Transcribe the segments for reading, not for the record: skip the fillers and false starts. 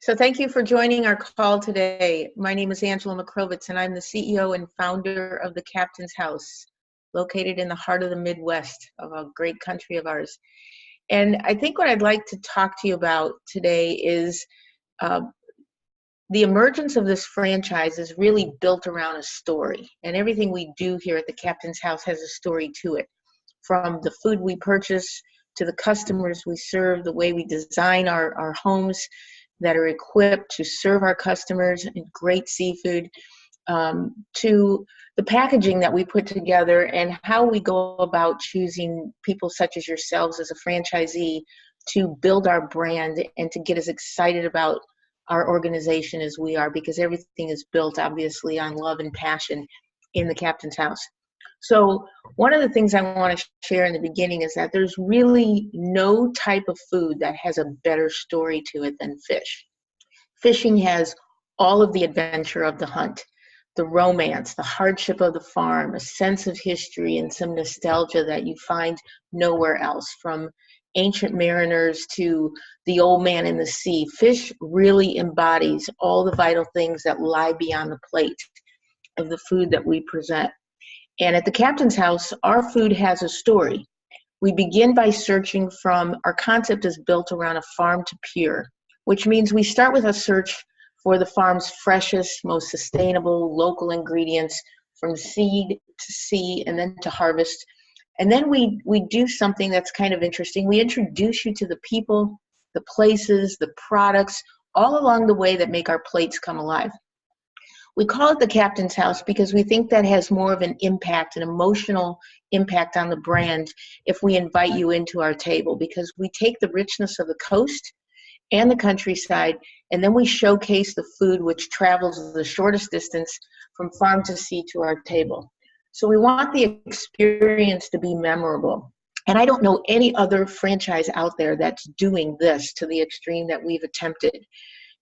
So thank you for joining our call today. My name is Angela Makrovitz, and I'm the CEO and founder of the Captain's House, located in the heart of the Midwest of a great country of ours. And I think what I'd like to talk to you about today is uh, the emergence of this franchise is really built around a story. And everything we do here at the Captain's House has a story to it. From the food we purchase to the customers we serve, the way we design our homes that are equipped to serve our customers in great seafood, to the packaging that we put together and how we go about choosing people such as yourselves as a franchisee to build our brand and to get as excited about our organization as we are, because everything is built obviously on love and passion in the Captain's House. So one of the things I want to share in the beginning is that there's really no type of food that has a better story to it than fish. Fishing has all of the adventure of the hunt, the romance, the hardship of the farm, a sense of history, and some nostalgia that you find nowhere else. From ancient mariners to the old man in the sea, fish really embodies all the vital things that lie beyond the plate of the food that we present. And at the Captain's House, our food has a story. We begin by searching from, our concept is built around a farm to pure, which means we start with a search for the farm's freshest, most sustainable local ingredients from seed to sea and then to harvest. And then we do something that's kind of interesting. We introduce you to the people, the places, the products, all along the way that make our plates come alive. We call it the Captain's House because we think that has more of an impact, an emotional impact on the brand if we invite you into our table, because we take the richness of the coast and the countryside, and then we showcase the food which travels the shortest distance from farm to sea to our table. So we want the experience to be memorable. And I don't know any other franchise out there that's doing this to the extreme that we've attempted.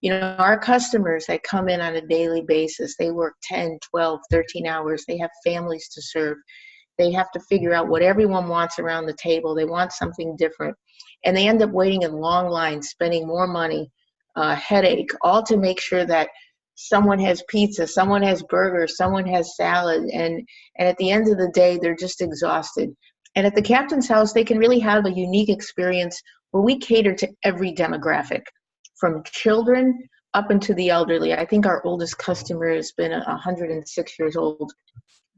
You know, our customers that come in on a daily basis, they work 10, 12, 13 hours. They have families to serve. They have to figure out what everyone wants around the table. They want something different. And they end up waiting in long lines, spending more money, headache, all to make sure that someone has pizza, someone has burgers, someone has salad. And at the end of the day, they're just exhausted. And at the Captain's House, they can really have a unique experience where we cater to every demographic, from children up into the elderly. I think our oldest customer has been 106 years old.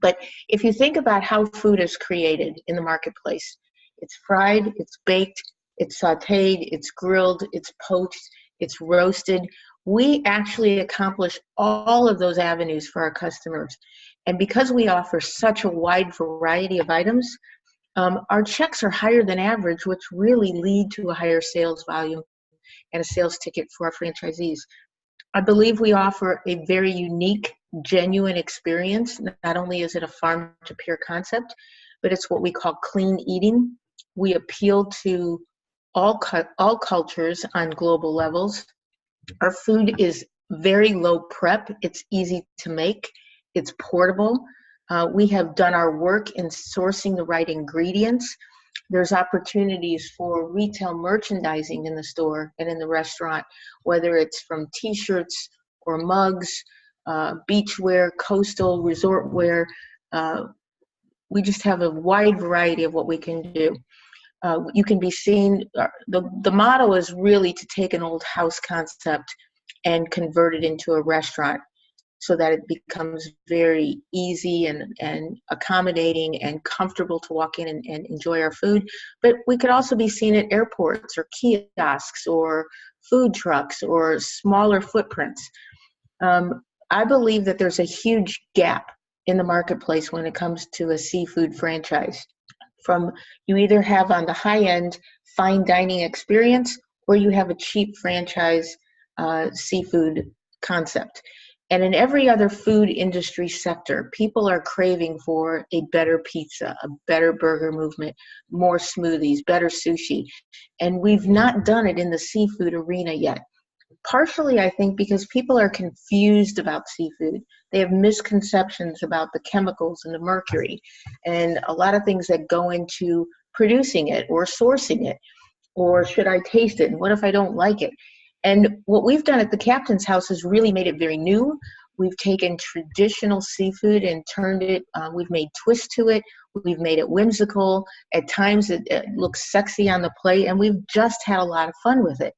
But if you think about how food is created in the marketplace, it's fried, it's baked, it's sauteed, it's grilled, it's poached, it's roasted. We actually accomplish all of those avenues for our customers. And because we offer such a wide variety of items, our checks are higher than average, which really lead to a higher sales volume and a sales ticket for our franchisees. I believe we offer a very unique, genuine experience. Not only is it a farm to pure concept, but it's what we call clean eating. We appeal to all cultures on global levels. Our food is very low prep. It's easy to make. It's portable. We have done our work in sourcing the right ingredients. There's opportunities for retail merchandising in the store and in the restaurant, whether it's from t-shirts or mugs, beachwear, coastal, resort wear. We just have a wide variety of what we can do. You can be seen, the motto is really to take an old house concept and convert it into a restaurant, so that it becomes very easy and accommodating and comfortable to walk in and enjoy our food. But we could also be seen at airports or kiosks or food trucks or smaller footprints. I believe that there's a huge gap in the marketplace when it comes to a seafood franchise. From, you either have on the high end fine dining experience, or you have a cheap franchise seafood concept. And in every other food industry sector, people are craving for a better pizza, a better burger movement, more smoothies, better sushi. And we've not done it in the seafood arena yet. Partially, I think, because people are confused about seafood. They have misconceptions about the chemicals and the mercury and a lot of things that go into producing it or sourcing it. Or should I taste it? And what if I don't like it? And what we've done at the Captain's House is really made it very new. We've taken traditional seafood and turned it, we've made twists to it, we've made it whimsical. At times it looks sexy on the plate, and we've just had a lot of fun with it.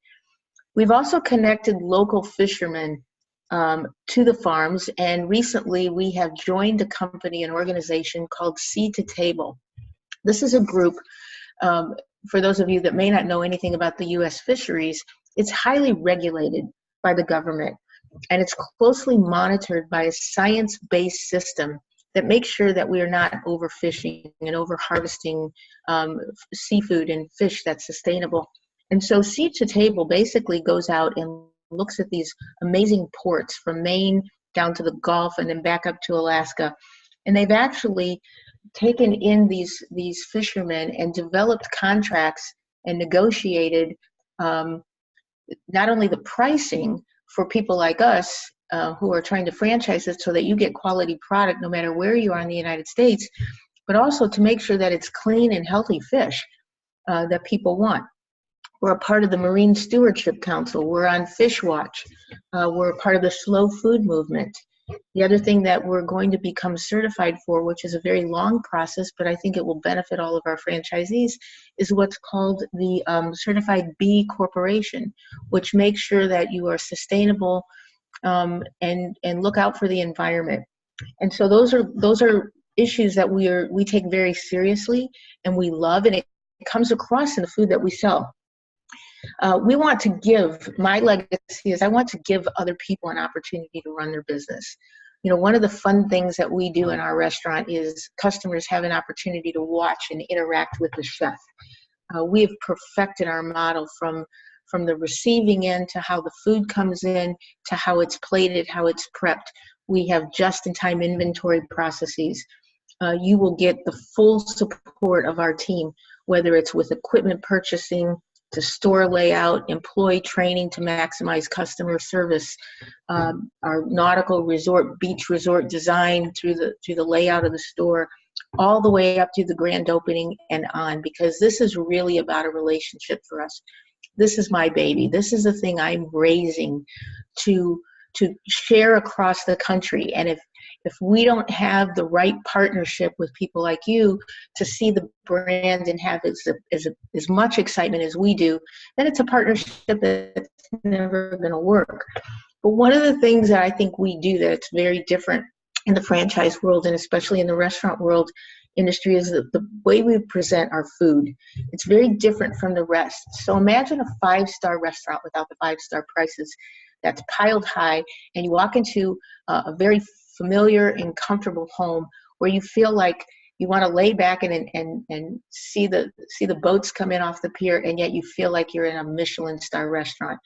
We've also connected local fishermen to the farms, and recently we have joined a company, an organization called Sea to Table. This is a group, for those of you that may not know anything about the U.S. fisheries, it's highly regulated by the government, and it's closely monitored by a science-based system that makes sure that we are not overfishing and over-harvesting seafood and fish that's sustainable. And so Sea to Table basically goes out and looks at these amazing ports from Maine down to the Gulf and then back up to Alaska. And they've actually taken in these fishermen and developed contracts and negotiated not only the pricing for people like us who are trying to franchise it so that you get quality product no matter where you are in the United States, but also to make sure that it's clean and healthy fish that people want. We're a part of the Marine Stewardship Council. We're on Fish Watch. We're a part of the Slow Food Movement. The other thing that we're going to become certified for, which is a very long process, but I think it will benefit all of our franchisees, is what's called the Certified B Corporation, which makes sure that you are sustainable and look out for the environment. And so those are issues that we take very seriously and we love, and it comes across in the food that we sell. We want to give, my legacy is I want to give other people an opportunity to run their business. You know, one of the fun things that we do in our restaurant is customers have an opportunity to watch and interact with the chef. We have perfected our model from the receiving end to how the food comes in to how it's plated, how it's prepped. We have just-in-time inventory processes. You will get the full support of our team, whether it's with equipment purchasing, to store layout, employee training to maximize customer service, our nautical resort, beach resort design through the layout of the store, all the way up to the grand opening and on, because this is really about a relationship for us. This is my baby. This is the thing I'm raising to share across the country. And if we don't have the right partnership with people like you to see the brand and have as much excitement as we do, then it's a partnership that's never going to work. But one of the things that I think we do that's very different in the franchise world, and especially in the restaurant world industry, is the way we present our food. It's very different from the rest. So imagine a 5-star restaurant without the 5-star prices that's piled high, and you walk into a very familiar and comfortable home where you feel like you want to lay back and see the boats come in off the pier, and yet you feel like you're in a Michelin star restaurant.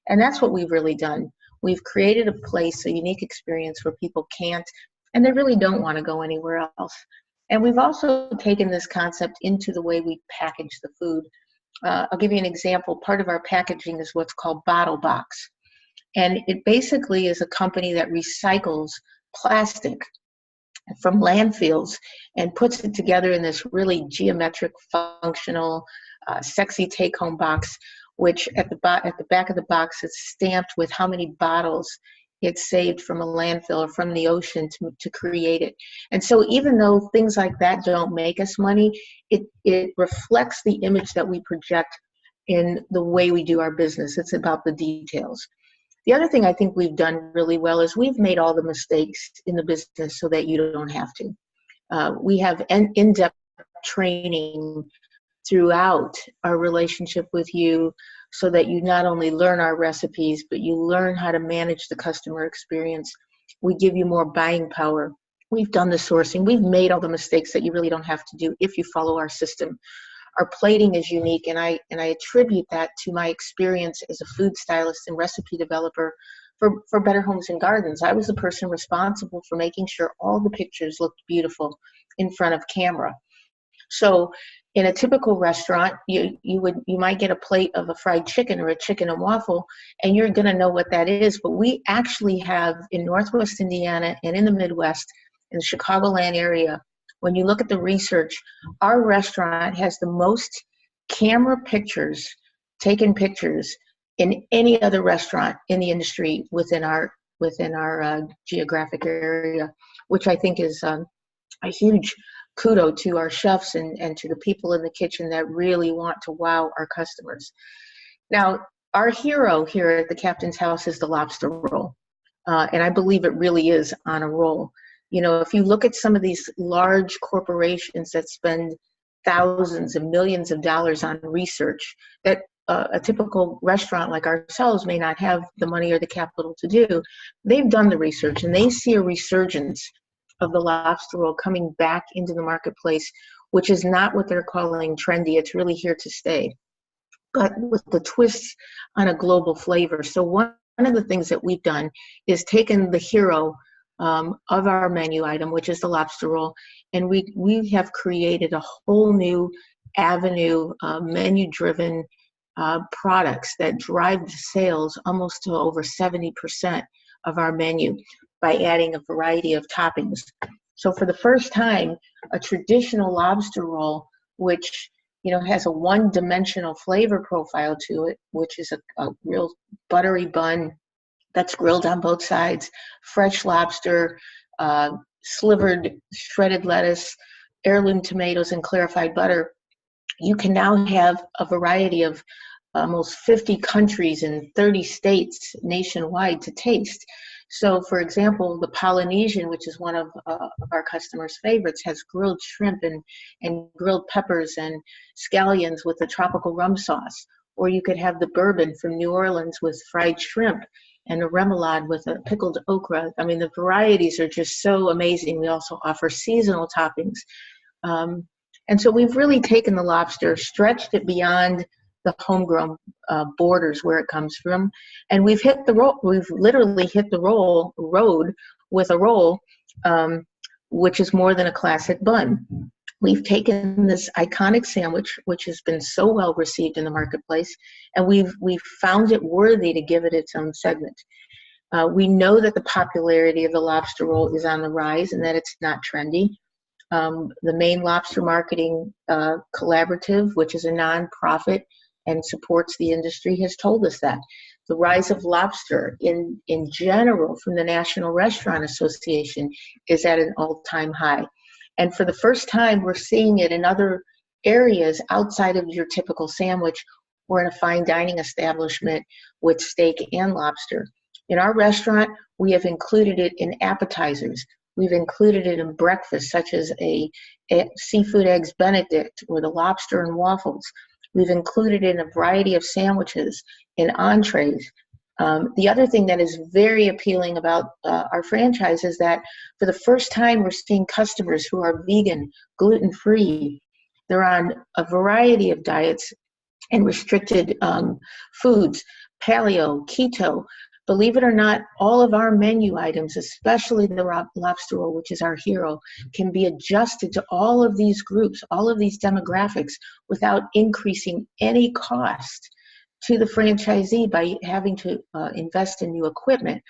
And that's what we've really done. We've created a place, a unique experience where people can't and they really don't want to go anywhere else. And we've also taken this concept into the way we package the food. I'll give you an example. Part of our packaging is what's called Bottle Box. And it basically is a company that recycles plastic from landfills and puts it together in this really geometric, functional, sexy take-home box, which at the back of the box is stamped with how many bottles it saved from a landfill or from the ocean to create it. And so even though things like that don't make us money, it reflects the image that we project in the way we do our business. It's about the details. The other thing I think we've done really well is we've made all the mistakes in the business so that you don't have to. We have in-depth training throughout our relationship with you so that you not only learn our recipes, but you learn how to manage the customer experience. We give you more buying power. We've done the sourcing. We've made all the mistakes that you really don't have to do if you follow our system. Our plating is unique, and I attribute that to my experience as a food stylist and recipe developer for Better Homes and Gardens. I was the person responsible for making sure all the pictures looked beautiful in front of camera. So in a typical restaurant, you might get a plate of a fried chicken or a chicken and waffle, and you're going to know what that is. But we actually have in Northwest Indiana and in the Midwest, in the Chicagoland area, when you look at the research, our restaurant has the most camera pictures, taken pictures in any other restaurant in the industry within our geographic area, which I think is a huge kudo to our chefs and to the people in the kitchen that really want to wow our customers. Now, our hero here at the Captain's House is the lobster roll. And I believe it really is on a roll. You know, if you look at some of these large corporations that spend thousands and millions of dollars on research that a typical restaurant like ourselves may not have the money or the capital to do, they've done the research and they see a resurgence of the lobster roll coming back into the marketplace, which is not what they're calling trendy. It's really here to stay, but with the twists on a global flavor. So one of the things that we've done is taken the hero of our menu item, which is the lobster roll, and we have created a whole new avenue, menu-driven products that drive the sales almost to over 70% of our menu by adding a variety of toppings. So for the first time, a traditional lobster roll, which has a one-dimensional flavor profile to it, which is a real buttery bun that's grilled on both sides, fresh lobster, slivered shredded lettuce, heirloom tomatoes, and clarified butter. You can now have a variety of almost 50 countries and 30 states nationwide to taste. So, for example, the Polynesian, which is one of our customers' favorites, has grilled shrimp and grilled peppers and scallions with a tropical rum sauce. Or you could have the bourbon from New Orleans with fried shrimp and a remoulade with a pickled okra. I mean, the varieties are just so amazing. We also offer seasonal toppings. And so we've really taken the lobster, stretched it beyond the homegrown borders where it comes from, and we've hit the road. We've literally hit the road with a roll, which is more than a classic bun. We've taken this iconic sandwich, which has been so well received in the marketplace, and we've found it worthy to give it its own segment. We know that the popularity of the lobster roll is on the rise and that it's not trendy. The Maine Lobster Marketing Collaborative, which is a nonprofit and supports the industry, has told us that. The rise of lobster in general from the National Restaurant Association is at an all-time high. And for the first time, we're seeing it in other areas outside of your typical sandwich or in a fine dining establishment with steak and lobster. In our restaurant, we have included it in appetizers. We've included it in breakfast, such as a seafood eggs Benedict or the lobster and waffles. We've included it in a variety of sandwiches, in entrees. The other thing that is very appealing about our franchise is that for the first time, we're seeing customers who are vegan, gluten-free. They're on a variety of diets and restricted foods, paleo, keto. Believe it or not, all of our menu items, especially the lobster roll, which is our hero, can be adjusted to all of these groups, all of these demographics, without increasing any cost to the franchisee by having to invest in new equipment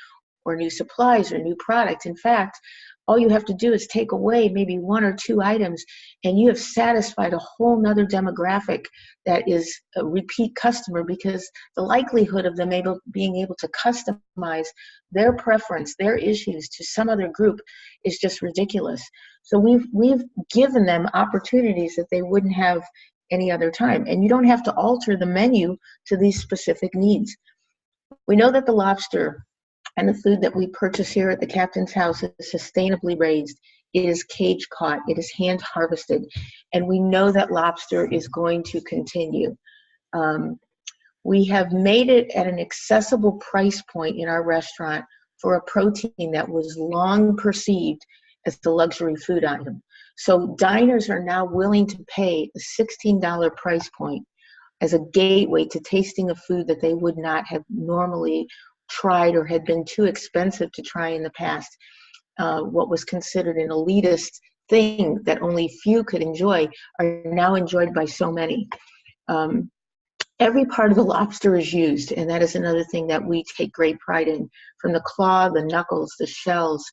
or new supplies or new products. In fact, all you have to do is take away maybe one or two items and you have satisfied a whole nother demographic that is a repeat customer, because the likelihood of them being able to customize their preference, their issues to some other group is just ridiculous. So we've given them opportunities that they wouldn't have any other time. And you don't have to alter the menu to these specific needs. We know that the lobster and the food that we purchase here at the Captain's House is sustainably raised. It is cage caught, it is hand harvested, and we know that lobster is going to continue. We have made it at an accessible price point in our restaurant for a protein that was long perceived as the luxury food item. So diners are now willing to pay a $16 price point as a gateway to tasting a food that they would not have normally tried or had been too expensive to try in the past. What was considered an elitist thing that only few could enjoy are now enjoyed by so many. Every part of the lobster is used, and that is another thing that we take great pride in. From the claw, the knuckles, the shells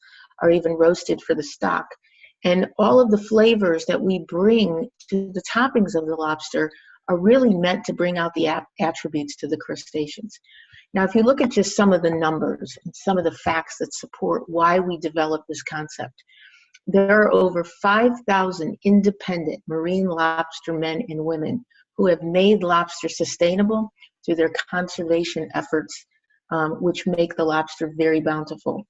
are even roasted for the stock. And all of the flavors that we bring to the toppings of the lobster are really meant to bring out the attributes to the crustaceans. Now, if you look at just some of the numbers and some of the facts that support why we developed this concept, there are over 5,000 independent marine lobster men and women who have made lobster sustainable through their conservation efforts, which make the lobster very bountiful.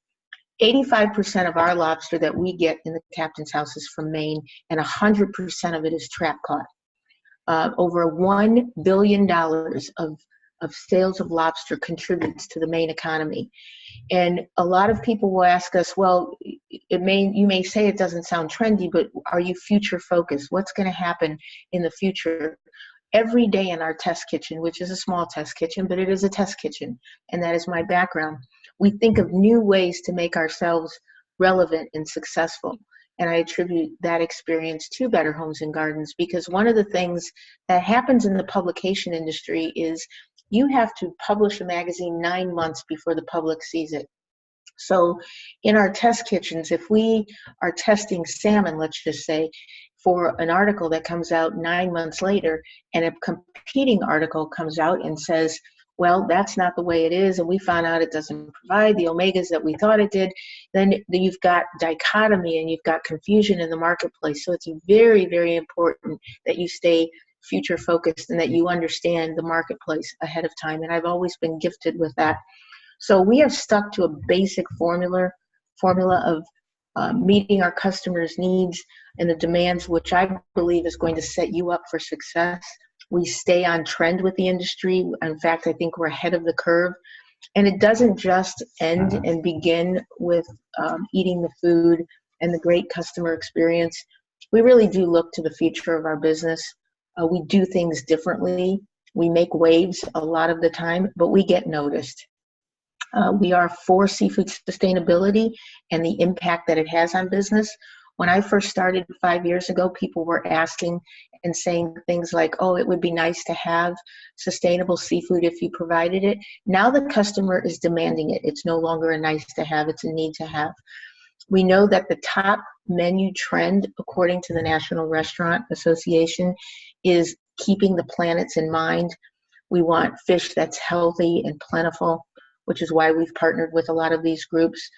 85% of our lobster that we get in the Captain's House is from Maine, and 100% of it is trap caught. Over $1 billion of sales of lobster contributes to the Maine economy. And a lot of people will ask us, well, you may say it doesn't sound trendy, but are you future focused? What's going to happen in the future? Every day in our test kitchen, which is a small test kitchen, but it is a test kitchen, and that is my background, we think of new ways to make ourselves relevant and successful. And I attribute that experience to Better Homes and Gardens, because one of the things that happens in the publication industry is you have to publish a magazine 9 months before the public sees it. So in our test kitchens, if we are testing salmon, let's just say, for an article that comes out 9 months later, and a competing article comes out and says, well, that's not the way it is, and we found out it doesn't provide the omegas that we thought it did, then you've got dichotomy and you've got confusion in the marketplace. So it's very, very important that you stay future focused and that you understand the marketplace ahead of time. And I've always been gifted with that. So we have stuck to a basic formula of meeting our customers' needs and the demands, which I believe is going to set you up for success. We stay on trend with the industry. In fact, I think we're ahead of the curve. And it doesn't just end and begin with eating the food and the great customer experience. We really do look to the future of our business. We do things differently. We make waves a lot of the time, but we get noticed. We are for seafood sustainability and the impact that it has on business. When I first started 5 years ago, people were asking and saying things like, oh, it would be nice to have sustainable seafood if you provided it. Now the customer is demanding it. It's no longer a nice to have, it's a need to have. We know that the top menu trend, according to the National Restaurant Association, is keeping the planets in mind. We want fish that's healthy and plentiful, which is why we've partnered with a lot of these groups.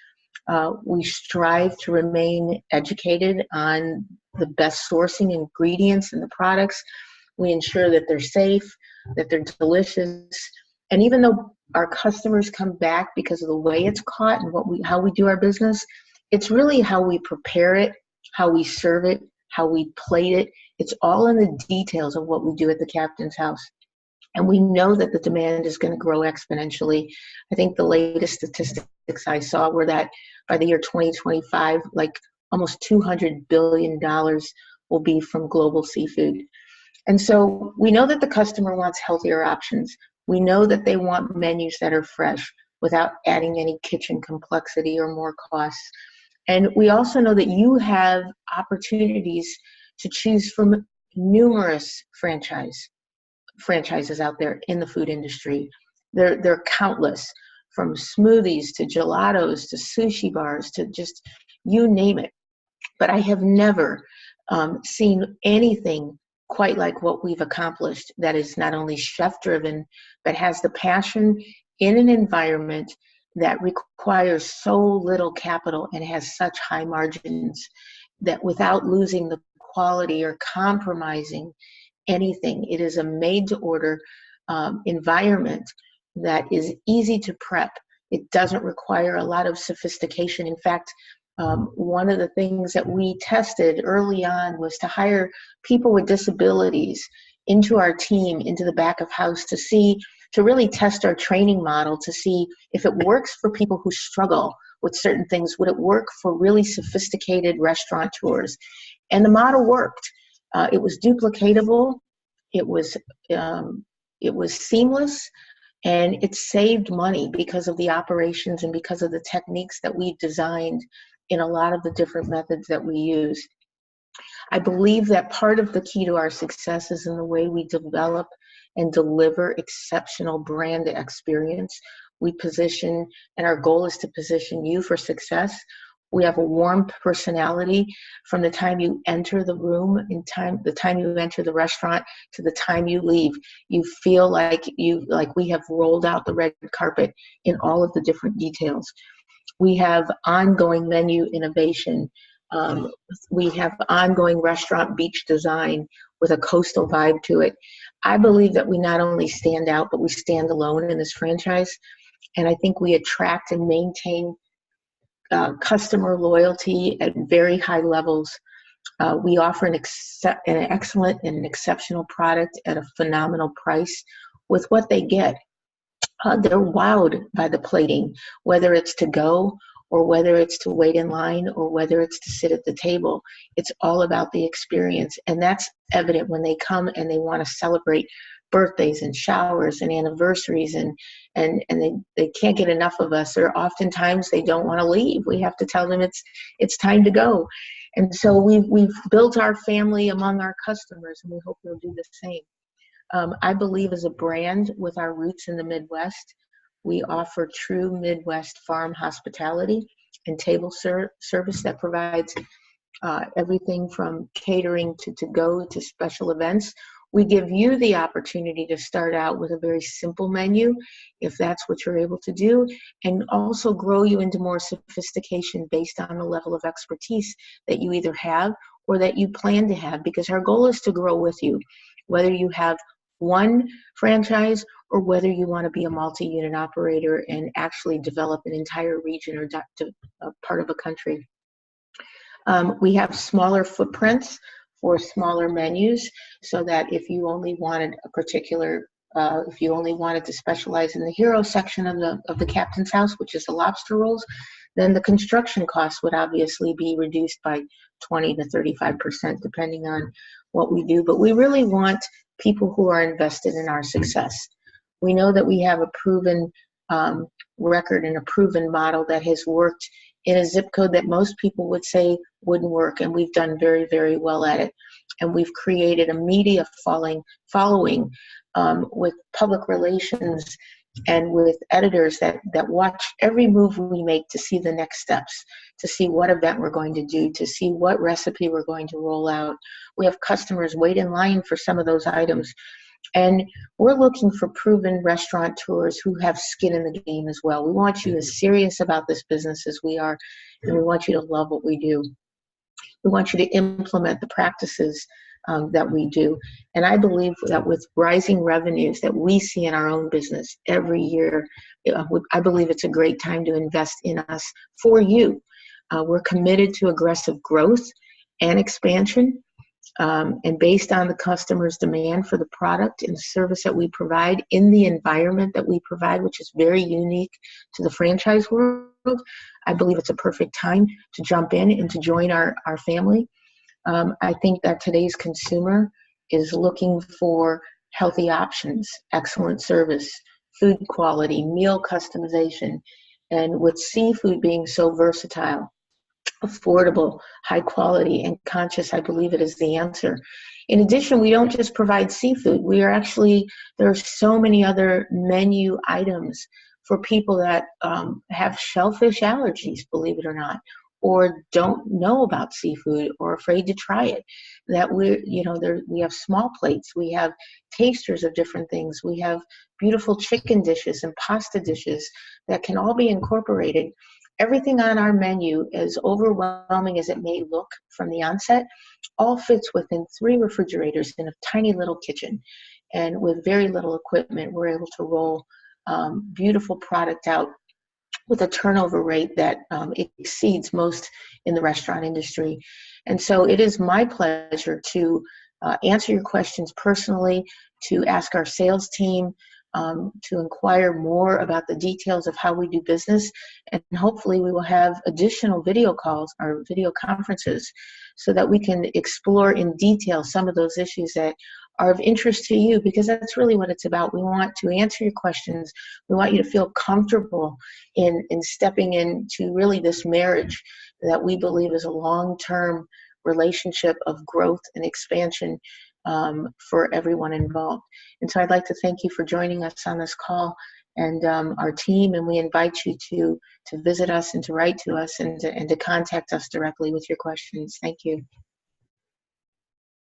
We strive to remain educated on the best sourcing ingredients and the products. We ensure that they're safe, that they're delicious. And even though our customers come back because of the way it's caught and how we do our business, it's really how we prepare it, how we serve it, how we plate it. It's all in the details of what we do at the Captain's House. And we know that the demand is going to grow exponentially. I think the latest statistics I saw were that by the year 2025, like almost $200 billion will be from global seafood. And so we know that the customer wants healthier options. We know that they want menus that are fresh without adding any kitchen complexity or more costs. And we also know that you have opportunities to choose from numerous franchises out there in the food industry. They're countless, from smoothies to gelatos to sushi bars to just you name it. But I have never seen anything quite like what we've accomplished that is not only chef driven, but has the passion in an environment that requires so little capital and has such high margins that without losing the quality or compromising anything. It is a made-to-order environment that is easy to prep. It doesn't require a lot of sophistication. In fact, one of the things that we tested early on was to hire people with disabilities into our team, into the back of house to really test our training model to see if it works for people who struggle with certain things. Would it work for really sophisticated restaurateurs? And the model worked. It was duplicatable, it was seamless, and it saved money because of the operations and because of the techniques that we designed in a lot of the different methods that we use. I believe that part of the key to our success is in the way we develop and deliver exceptional brand experience. We position, and our goal is to position you for success. We have a warm personality from the time you enter the room, the time you enter the restaurant to the time you leave. You feel like we have rolled out the red carpet in all of the different details. We have ongoing menu innovation. We have ongoing restaurant beach design with a coastal vibe to it. I believe that we not only stand out, but we stand alone in this franchise. And I think we attract and maintain customer loyalty at very high levels. We offer an excellent and an exceptional product at a phenomenal price with what they get. They're wowed by the plating, whether it's to go or whether it's to wait in line or whether it's to sit at the table. It's all about the experience. And that's evident when they come and they want to celebrate birthdays and showers and anniversaries, and they can't get enough of us, or oftentimes they don't want to leave. We have to tell them it's time to go. And so we've built our family among our customers, and we hope they'll do the same. I believe as a brand with our roots in the Midwest, we offer true Midwest farm hospitality and table service that provides everything from catering to go to special events. We give you the opportunity to start out with a very simple menu, if that's what you're able to do, and also grow you into more sophistication based on the level of expertise that you either have or that you plan to have, because our goal is to grow with you, whether you have one franchise or whether you want to be a multi-unit operator and actually develop an entire region or a part of a country. We have smaller footprints for smaller menus, so that if you only wanted a particular, if you only wanted to specialize in the hero section of the Captain's House, which is the lobster rolls, then the construction costs would obviously be reduced by 20 to 35%, depending on what we do. But we really want people who are invested in our success. We know that we have a proven record and a proven model that has worked in a zip code that most people would say wouldn't work, and we've done very, very well at it. And we've created a media following with public relations and with editors that watch every move we make to see the next steps, to see what event we're going to do, to see what recipe we're going to roll out. We have customers wait in line for some of those items. And we're looking for proven restaurateurs who have skin in the game as well. We want you as serious about this business as we are, and we want you to love what we do. We want you to implement the practices that we do. And I believe that with rising revenues that we see in our own business every year, I believe it's a great time to invest in us for you. We're committed to aggressive growth and expansion. And based on the customer's demand for the product and the service that we provide in the environment that we provide, which is very unique to the franchise world, I believe it's a perfect time to jump in and to join our family. I think that today's consumer is looking for healthy options, excellent service, food quality, meal customization, and with seafood being so versatile, affordable, high quality, and conscious, I believe it is the answer. In addition, we don't just provide seafood. We are actually, there are so many other menu items for people that have shellfish allergies, believe it or not, or don't know about seafood or afraid to try it. That we have small plates, we have tasters of different things, we have beautiful chicken dishes and pasta dishes that can all be incorporated. Everything on our menu, as overwhelming as it may look from the onset, all fits within 3 refrigerators in a tiny little kitchen. And with very little equipment, we're able to roll beautiful product out with a turnover rate that exceeds most in the restaurant industry. And so it is my pleasure to answer your questions personally, to ask our sales team to inquire more about the details of how we do business, and hopefully we will have additional video calls or video conferences so that we can explore in detail some of those issues that are of interest to you, because that's really what it's about. We want to answer your questions. We want you to feel comfortable in stepping into really this marriage that we believe is a long-term relationship of growth and expansion for everyone involved. And so I'd like to thank you for joining us on this call, and our team, and we invite you to visit us and to write to us and to contact us directly with your questions. Thank you.